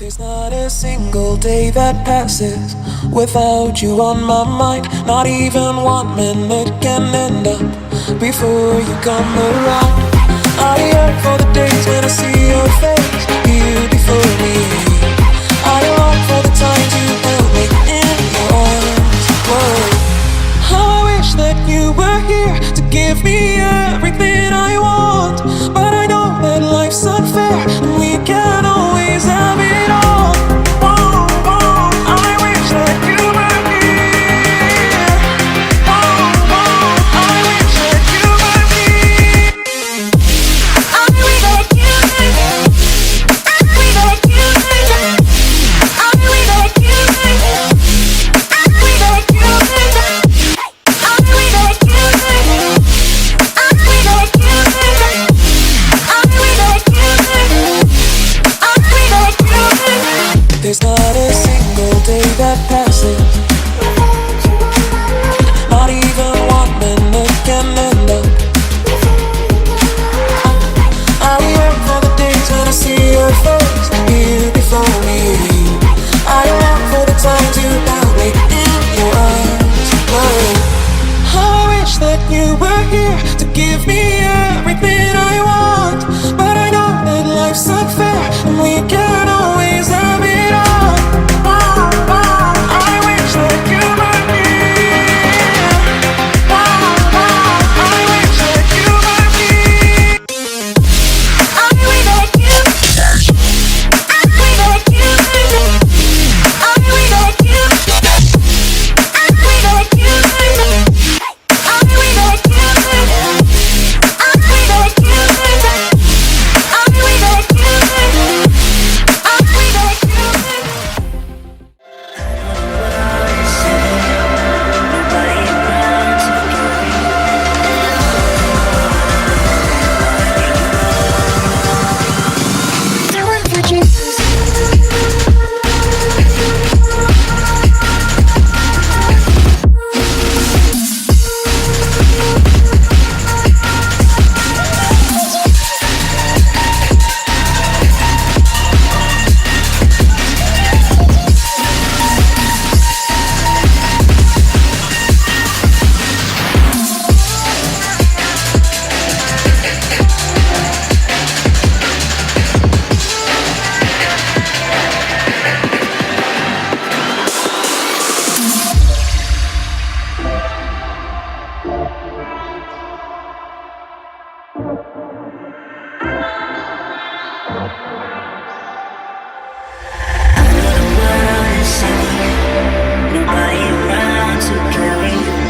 There's not a single day that passes without you on my mind. Not even 1 minute can end up before you come around. I yearn for the days when I see your face here before me. I long for the times you held me in your arms. Whoa. How I wish that you were here to give me everything I want. But I know that life's unfair and we can't always have it all. Whoa, whoa, I wish that you were here. Whoa, whoa, I wish that you were here. I wish that you were here. I wish that you were here. I wish that you were here. I wish that you were here. I wish that you were here. I wish that you were here. I wish that you were here. I wish that you were here. There's not a single day that passes, not even 1 minute can end up. I yearn for the days when I see your face here before me. I long for the times you held me in your arms. Whoa. How I wish that you were here to give me everything I want. But I know that life's unfair and we can't always have it all. Whoa, whoa, I wish that you were here. Whoa, whoa, I wish that you were here. I wish that you were here. I wish that you were here. I wish that you were here. I wish that you were here. I wish that you were here. I wish that you were here. I wish that you were here. I wish that you were here. Nobody around to carry you.